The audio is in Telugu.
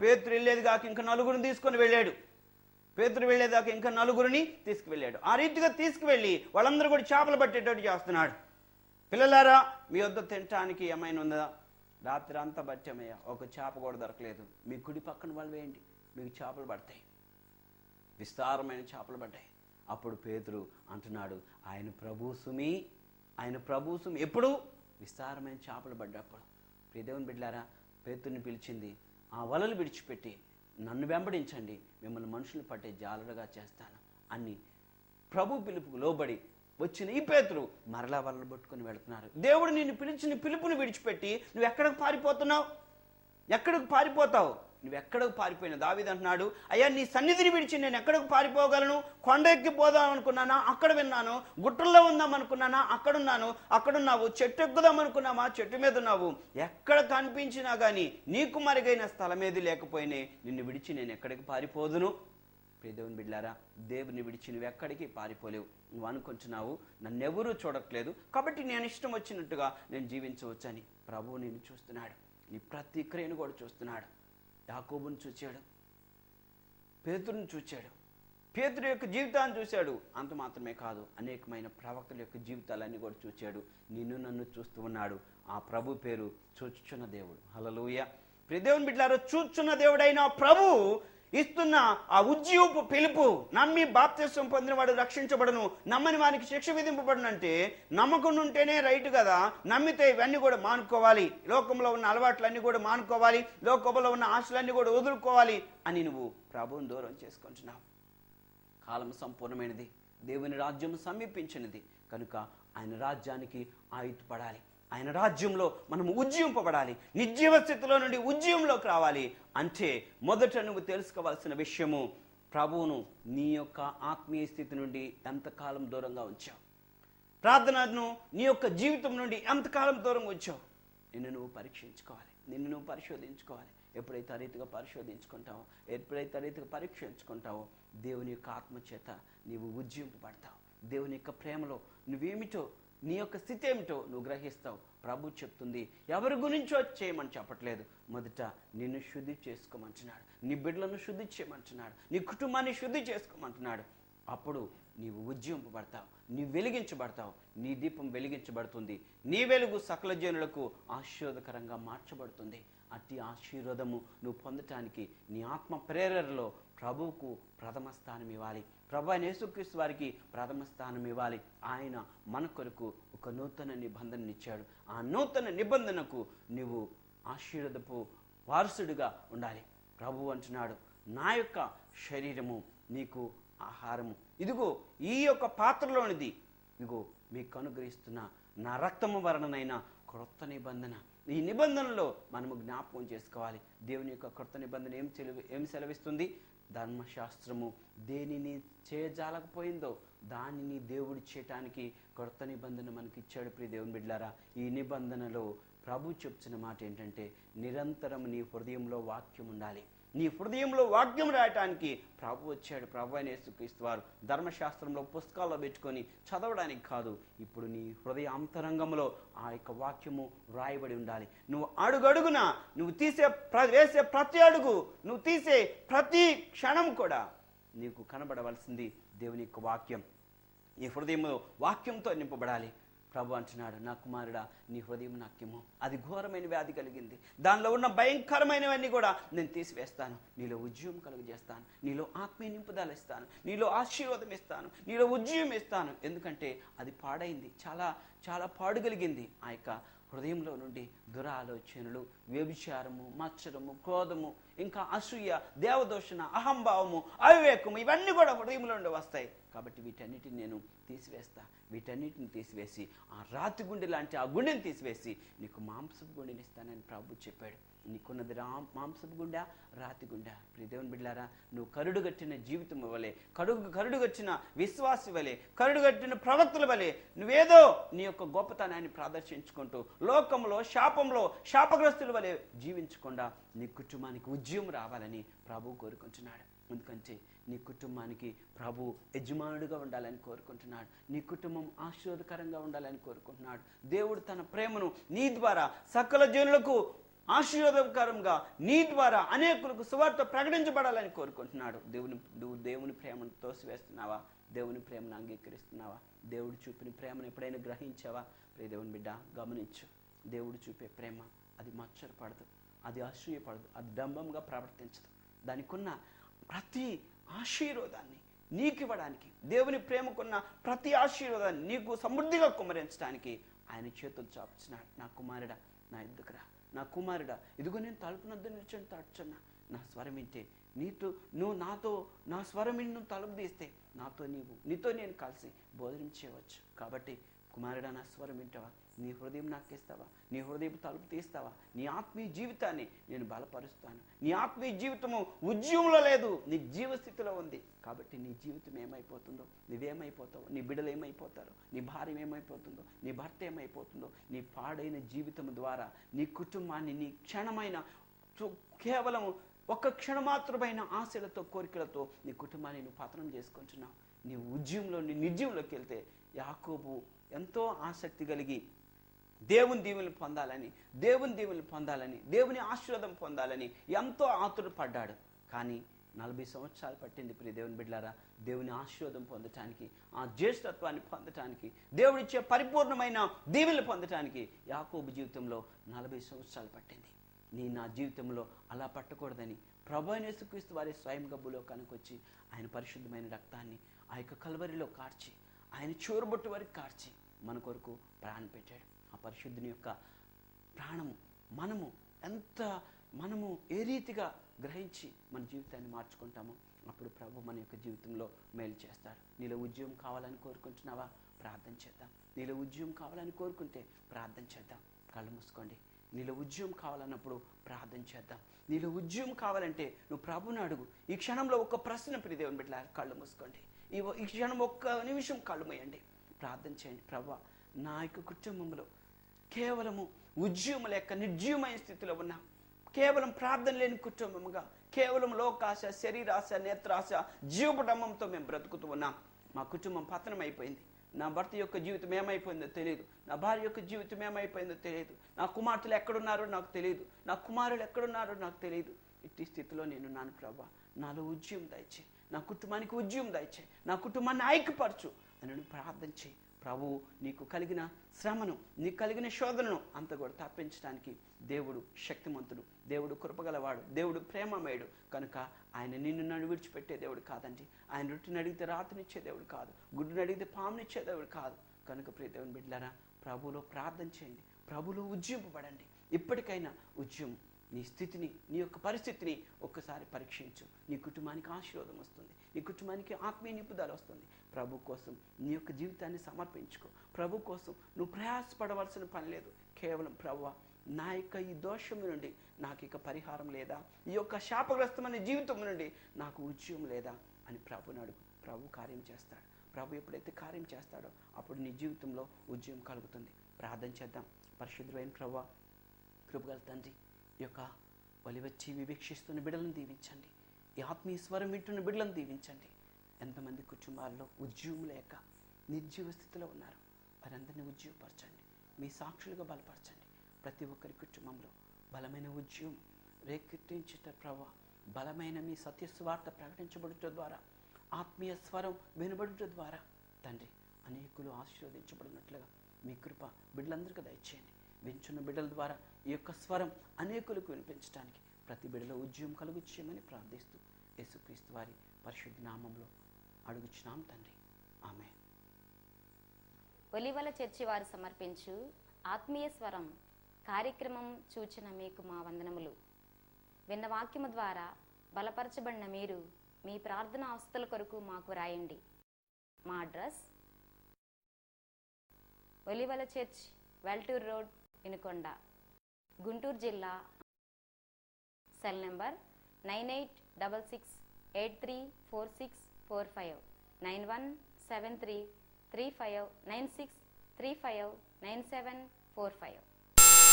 పేతురు వెళ్ళేది కాక ఇంకా నలుగురిని తీసుకొని వెళ్ళాడు. పేతురు వెళ్ళేదాకా ఇంకా నలుగురిని తీసుకువెళ్ళాడు. ఆ రీతిగా తీసుకువెళ్ళి వాళ్ళందరూ కూడా చేపలు పట్టేటట్టు చేస్తున్నాడు. పిల్లలారా, మీ వద్ద తినటానికి ఏమైనా ఉందా? రాత్రి అంతా బట్టమయ్యా, ఒక చేప కూడా దొరకలేదు. మీ కుడి పక్కన వాళ్ళు వేయండి, మీకు చేపలు పడతాయి. విస్తారమైన చేపలు పడ్డాయి. అప్పుడు పేతురు అంటున్నాడు, ఆయన ప్రభు సుమి ఎప్పుడు? విస్తారమైన చేపలు పడ్డప్పుడు. ప్రియదేవుని బిడ్డలారా, పేతురుని పిలిచింది, ఆ వలలు విడిచిపెట్టి నన్ను వెంబడించండి, మిమ్మల్ని మనుషులు పట్టే జాలరుగా చేస్తాను అని ప్రభు పిలుపుకు లోబడి వచ్చిన ఈ పేతురు మరలా వలలు పట్టుకుని వెళుతున్నారు. దేవుడు నిన్ను పిలిచిన పిలుపుని విడిచిపెట్టి నువ్వు ఎక్కడికి పారిపోతున్నావు? ఎక్కడికి పారిపోతావు? నువ్వు ఎక్కడికి పారిపోయినా దావీదు అంటున్నాడు, అయ్యా నీ సన్నిధిని విడిచి నేను ఎక్కడికి పారిపోగలను? కొండ ఎక్కి పోదాం అనుకున్నానా? అక్కడ విన్నాను. గుట్టల్లో ఉందాం అనుకున్నానా? అక్కడున్నాను. అక్కడున్నావు. చెట్టు ఎక్కుదాం అనుకున్నామా? చెట్టు మీద ఉన్నావు. ఎక్కడ కనిపించినా కానీ నీకు మరుగైన స్థలం ఏది లేకపోయినే నిన్ను విడిచి నేను ఎక్కడికి పారిపోదును? ప్రియదేవుని బిడ్డలారా, దేవుని విడిచి నువ్వు ఎక్కడికి పారిపోలేవు. నువ్వు అనుకుంటున్నావు నన్నెవరూ చూడట్లేదు కాబట్టి నేను ఇష్టం వచ్చినట్టుగా నేను జీవించవచ్చని. ప్రభువు నేను చూస్తున్నాడు, నీ ప్రతి క్రియను కూడా చూస్తున్నాడు. యాకోబుని చూచాడు, పేతురుని చూచాడు, పేతురు యొక్క జీవితాన్ని చూశాడు. అంత మాత్రమే కాదు, అనేకమైన ప్రవక్తల యొక్క జీవితాలన్నీ కూడా చూచాడు. నిన్ను నన్ను చూస్తూ ఉన్నాడు. ఆ ప్రభు పేరు చూచుచున్న దేవుడు. హల్లెలూయా. ప్రియదేవుని బిడ్డలారా, చూచుచున్న దేవుడైన ప్రభు ఇస్తున్న ఆ ఉజ్జీవపు పిలుపు, నమ్మి బాప్తిస్వం పొందినవాడు రక్షించబడును, నమ్మని వానికి శిక్ష విధింపబడును అంటే నమ్మకం ఉంటేనే రైట్ కదా. నమ్మితే ఇవన్నీ కూడా మానుకోవాలి, లోకంలో ఉన్న అలవాట్లన్నీ కూడా మానుకోవాలి, లోకంలో ఉన్న ఆశలన్నీ కూడా వదులుకోవాలి అని నువ్వు ప్రభువుని దూరం చేసుకుంటున్నావు. కాలం సంపూర్ణమైనది, దేవుని రాజ్యం సమీపించినది కనుక ఆయన రాజ్యానికి ఆయుధపడాలి. ఆయన రాజ్యంలో మనం ఉజ్జీవింపబడాలి. నిర్జీవ స్థితిలో నుండి ఉజ్జీవంలోకి రావాలి అంటే మొదట నువ్వు తెలుసుకోవాల్సిన విషయము, ప్రభువును నీ యొక్క ఆత్మీయ స్థితి నుండి ఎంతకాలం దూరంగా ఉంచావు? ప్రార్థనను నీ యొక్క జీవితం నుండి ఎంతకాలం దూరంగా ఉంచావు? నిన్ను నువ్వు పరీక్షించుకోవాలి, నిన్ను నువ్వు పరిశోధించుకోవాలి. ఎప్పుడైతే ఆ రీతిగా పరిశోధించుకుంటావో, ఎప్పుడైతే ఆ రీతిగా పరీక్షించుకుంటావో దేవుని యొక్క ఆత్మ చేత నీవు ఉజ్జీవింపబడతావు. దేవుని యొక్క ప్రేమలో నువ్వేమిటో, నీ యొక్క స్థితి ఏమిటో నువ్వు గ్రహిస్తావు. ప్రభు చెప్తుంది, ఎవరి గురించో చేయమని చెప్పట్లేదు, మొదట నిన్ను శుద్ధి చేసుకోమంటున్నాడు, నీ బిడ్డలను శుద్ధి చేయమంటున్నాడు, నీ కుటుంబాన్ని శుద్ధి చేసుకోమంటున్నాడు. అప్పుడు నీవు ఉజ్జీవింపబడతావు, నీ వెలిగించబడతావు, నీ దీపం వెలిగించబడుతుంది, నీ వెలుగు సకల జనులకు ఆశీర్వాదకరంగా మార్చబడుతుంది. అట్టి ఆశీర్వాదము నువ్వు పొందటానికి నీ ఆత్మ ప్రేరణలో ప్రభువుకు ప్రథమ స్థానం ఇవ్వాలి. ప్రభు అయిన యేసుక్రీస్తు వారికి ప్రథమ స్థానం ఇవ్వాలి. ఆయన మన కొరకు ఒక నూతన నిబంధననిచ్చాడు. ఆ నూతన నిబంధనకు నువ్వు ఆశీర్వాదపు వారసుడిగా ఉండాలి. ప్రభు అంటున్నాడు, నా యొక్క శరీరము నీకు ఆహారము, ఇదిగో ఈ యొక్క పాత్రలోనిది, ఇదిగో మీకు అనుగ్రహిస్తున్న నా రక్తము వలననైన క్రొత్త నిబంధన. ఈ నిబంధనలో మనము జ్ఞాపకం చేసుకోవాలి. దేవుని యొక్క క్రొత్త నిబంధన ఏం సెలవిస్తుంది? ధర్మశాస్త్రము దేనిని చేయజాలకపోయిందో దానిని దేవుడు చేయటానికి క్రొత్త నిబంధన మనకి ఇచ్చాడు. ప్రియ దేవుని బిడ్డలారా, ఈ నిబంధనలో ప్రభు చెప్తున్న మాట ఏంటంటే, నిరంతరం నీ హృదయంలో వాక్యం ఉండాలి. నీ హృదయంలో వాక్యం రాయటానికి ప్రభు వచ్చాడు. ప్రభు అయిన యేసుక్రీస్తు వారు ధర్మశాస్త్రంలో పుస్తకాల్లో పెట్టుకొని చదవడానికి కాదు, ఇప్పుడు నీ హృదయ అంతరంగంలో ఆ యొక్క వాక్యము రాయబడి ఉండాలి. నువ్వు అడుగడుగున నువ్వు వేసే ప్రతి అడుగు, నువ్వు తీసే ప్రతి క్షణం కూడా నీకు కనబడవలసింది దేవుని యొక్క వాక్యం. నీ హృదయంలో వాక్యంతో నింపబడాలి. ప్రభు అంటున్నాడు, నా కుమారుడా, నీ హృదయం నాకేమో అది ఘోరమైన వ్యాధి కలిగింది, దానిలో ఉన్న భయంకరమైనవన్నీ కూడా నేను తీసివేస్తాను, నీలో ఉజ్జీవం కలుగజేస్తాను, నీలో ఆత్మీయ నింపుదల ఇస్తాను, నీలో ఆశీర్వాదం ఇస్తాను, నీలో ఉజ్జీవం ఇస్తాను. ఎందుకంటే అది పాడైంది, చాలా చాలా పాడుగలిగింది. ఆ యొక్క హృదయంలో నుండి దురాలోచనలు, వ్యభిచారము, మత్సరము, క్రోధము, ఇంకా అసూయ, దేవదోషణ, అహంభావము, అవివేకము, ఇవన్నీ కూడా హృదయంలో నుండి వస్తాయి. కాబట్టి వీటన్నిటిని నేను తీసివేస్తా. వీటన్నిటిని తీసివేసి ఆ రాతి గుండె లాంటి ఆ గుండెని తీసివేసి నీకు మాంసపు గుండెని ఇస్తానని ప్రభు చెప్పాడు. నీకున్నది మాంసపు గుండె, రాతి గుండె. ప్రియ దేవుని బిడ్డలారా, నువ్వు కరుడుగట్టిన జీవితం వలె, కరుడుగట్టిన విశ్వాసి వలె, కరుడుగట్టిన ప్రవక్తల వలె నువ్వేదో నీ యొక్క గొప్పతనాన్ని ప్రదర్శించుకుంటూ లోకంలో శాపంలో శాపగ్రస్తుల వలె జీవించకుండా నీ కుటుంబానికి ఉజ్జీవం రావాలని ప్రభు కోరుకుంటున్నాడు. ఎందుకంటే నీ కుటుంబానికి ప్రభు యజమానుడిగా ఉండాలని కోరుకుంటున్నాడు. నీ కుటుంబం ఆశీర్వాదకరంగా ఉండాలని కోరుకుంటున్నాడు. దేవుడు తన ప్రేమను నీ ద్వారా సకల జనులకు ఆశీర్వాదకరంగా నీ ద్వారా అనేకులకు సువార్త ప్రకటించబడాలని కోరుకుంటున్నాడు. నువ్వు దేవుని ప్రేమను తోసివేస్తున్నావా? దేవుని ప్రేమను అంగీకరిస్తున్నావా? దేవుడు చూపిన ప్రేమను ఎప్పుడైనా గ్రహించావా? ప్రియ దేవుని బిడ్డ, గమనించు. దేవుడు చూపే ప్రేమ అది మచ్చరపడదు, అది అసూయపడదు, అది డంబంగా ప్రవర్తించదు. దానికున్న ప్రతి ఆశీర్వాదాన్ని నీకు ఇవ్వడానికి, దేవుని ప్రేమకున్న ప్రతి ఆశీర్వాదాన్ని నీకు సమృద్ధిగా కుమ్మరించడానికి ఆయన చేతులు చాపుచున్నాడు. నా కుమారుడా, నా ఎద్దుకురా, నా కుమారుడా, ఇదిగో నేను తలుపునొద్ద నిల్చొని తడుచున్నా. నా స్వరం వింటే నువ్వు నాతో, నా స్వరం విని నువ్వు తలుపు తీస్తే నీతో నేను కలిసి భోజనం చేయవచ్చు. కాబట్టి కుమారుడా, నా స్వరం వింటావా? నీ హృదయం నాకు ఇస్తావా? నీ హృదయం తలుపు తీస్తావా? నీ ఆత్మీయ జీవితాన్ని నేను బలపరుస్తాను. నీ ఆత్మీయ జీవితము ఉద్యమంలో లేదు, నీ జీవస్థితిలో ఉంది. కాబట్టి నీ జీవితం ఏమైపోతుందో, నువ్వేమైపోతావు, నీ బిడ్డలు ఏమైపోతారో, నీ భార్య ఏమైపోతుందో, నీ భర్త ఏమైపోతుందో, నీ పాడైన జీవితం ద్వారా నీ కుటుంబాన్ని నీ క్షణమైన కేవలం ఒక్క క్షణమాత్రమైన ఆశలతో, కోరికలతో నీ కుటుంబాన్ని నువ్వు పతనం చేసుకుంటున్నావు. నీ ఉద్యమంలో, నీ నిర్జీవంలోకి వెళ్తే యాకోబు ఎంతో ఆసక్తి కలిగి దేవుని దీవెనలు పొందాలని, దేవుని ఆశీర్వాదం పొందాలని ఎంతో ఆతురపడ్డాడు. కానీ 40 సంవత్సరాలు పట్టింది ప్రియ దేవుని బిడ్డలారా దేవుని ఆశీర్వాదం పొందటానికి, ఆ జ్యేష్ఠత్వాన్ని పొందటానికి, దేవుడిచ్చే పరిపూర్ణమైన దీవెనలు పొందటానికి యాకోబు జీవితంలో 40 సంవత్సరాలు పట్టింది. నా జీవితంలో అలా పట్టకూడదని ప్రభువైన యేసుక్రీస్తు వారి స్వయంగా భూలోకానికి వచ్చి ఆయన పరిశుద్ధమైన రక్తాన్ని ఆ యొక్క కల్వరిలో కార్చి, ఆయన చూరబొట్టు వరకు కార్చి మన కొరకు ప్రాణం పెట్టాడు. ఆ పరిశుద్ధుని యొక్క ప్రాణము మనము ఏ రీతిగా గ్రహించి మన జీవితాన్ని మార్చుకుంటామో అప్పుడు ప్రభు మన యొక్క జీవితంలో మేలు చేస్తాడు. నీలో ఉద్యోగం కావాలని కోరుకుంటున్నావా? ప్రార్థన చేద్దాం. నీలో ఉద్యోగం కావాలని కోరుకుంటే ప్రార్థన చేద్దాం. కళ్ళు మూసుకోండి. నీలో ఉద్యోగం కావాలన్నప్పుడు ప్రార్థన చేద్దాం. నీలో ఉద్యోగం కావాలంటే నువ్వు ప్రభుని అడుగు. ఈ క్షణంలో ఒక ప్రశ్న ప్రియ దేవుని బిడ్డలా కళ్ళు మూసుకోండి. ఈ క్షణం ఒక్క నిమిషం కళ్ళు మూయండి, ప్రార్థన చేయండి. ప్రభువా, నా యొక్క కుటుంబంలో కేవలము ఉద్యమం లేక నిర్జీవమైన స్థితిలో ఉన్నా, కేవలం ప్రార్థన లేని కుటుంబముగా, కేవలం లోకాశ, శరీరాశ, నేత్రాశ, జీవపటంబంతో మేము బ్రతుకుతూ ఉన్నాం. మా కుటుంబం పతనం అయిపోయింది. నా భర్త యొక్క జీవితం ఏమైపోయిందో తెలియదు, నా భార్య యొక్క జీవితం ఏమైపోయిందో తెలియదు, నా కుమార్తెలు ఎక్కడున్నారో నాకు తెలియదు, నా కుమారులు ఎక్కడున్నారో నాకు తెలియదు. ఇట్టి స్థితిలో నేను నాన్న ప్రభా, నాలో ఉద్యమం దయచే, నా కుటుంబానికి ఉద్యమం దయచే, నా కుటుంబాన్ని ఐక్యపరచు అని ప్రార్థన చేయి. ప్రభువు నీకు కలిగిన శ్రమను, నీకు కలిగిన శోధనను అంత కూడా తప్పించడానికి దేవుడు శక్తిమంతుడు, దేవుడు కృపగలవాడు, దేవుడు ప్రేమమయుడు. కనుక ఆయన నన్ను విడిచిపెట్టే దేవుడు కాదండి. ఆయన రొట్టెని అడిగితే రాత్రినిచ్చే దేవుడు కాదు, గుడ్డుని అడిగితే పామునిచ్చే దేవుడు కాదు. కనుక ప్రియ దేవుని బిడ్డలారా, ప్రభువులో ప్రార్థన చేయండి, ప్రభువులో ఉజ్జింపబడండి. ఇప్పటికైనా ఉద్యమం నీ స్థితిని, నీ యొక్క పరిస్థితిని ఒక్కసారి పరీక్షించు. నీ కుటుంబానికి ఆశీర్వాదం వస్తుంది, నీ కుటుంబానికి ఆత్మీయ నిపుదల వస్తుంది. ప్రభు కోసం నీ యొక్క జీవితాన్ని సమర్పించుకో. ప్రభు కోసం నువ్వు ప్రయాసపడవలసిన పని లేదు. కేవలం ప్రభువా, నా యొక్క ఈ దోషం నుండి నాకు ఇక పరిహారం లేదా, ఈ యొక్క శాపగ్రస్తమైన జీవితం నుండి నాకు ఉద్యమం లేదా అని ప్రభుని అడుగు. ప్రభు కార్యం చేస్తాడు. ప్రభు ఎప్పుడైతే కార్యం చేస్తాడో అప్పుడు నీ జీవితంలో ఉద్యమం కలుగుతుంది. ప్రార్థన చేద్దాం. పరిశుద్ధమైన ప్రభువా, కృపగల తండ్రి, ఈ యొక్క వలివచ్చి వీక్షిస్తున్న బిడ్డలను దీవించండి. ఈ ఆత్మీయ స్వరం వింటున్న బిడ్డలను దీవించండి. ఎంతమంది కుటుంబాల్లో ఉద్యోగం లేక నిర్జీవ స్థితిలో ఉన్నారు, వారందరినీ ఉద్యోగపరచండి, మీ సాక్షులుగా బలపరచండి. ప్రతి ఒక్కరి కుటుంబంలో బలమైన ఉద్యోగం రేకెత్తించుట ప్రభు, బలమైన మీ సత్యస్వార్త ప్రకటించబడుట ద్వారా, ఆత్మీయ స్వరం వినబడుట ద్వారా తండ్రి అనేకులు ఆశీర్వదించబడినట్లుగా మీ కృప బిడ్డలందరికీ దయచేయండి. వించున్న బిడ్డల ద్వారా ఈ యొక్క స్వరం అనేకులకు వినిపించడానికి ప్రతి బిడ్డలో ఉద్యమం కలుగు చేయమని ప్రార్థిస్తూ యేసుక్రీస్తు వారి పరిశుద్ధ నామంలో అడుగుచున్నాం తండ్రి, ఆమేన్. ఒలివల చర్చి వారు సమర్పించు ఆత్మీయ స్వరం కార్యక్రమం చూచిన మీకు మా వందనములు. విన్న వాక్యము ద్వారా బలపరచబడిన మీరు మీ ప్రార్థన అవస్థల కొరకు మాకు రాయండి. మా అడ్రస్ ఒలివల చర్చ్, వెల్టూర్ రోడ్, వినుకొండ, గుంటూరు జిల్లా. Cell number 9866834645 91733596359745.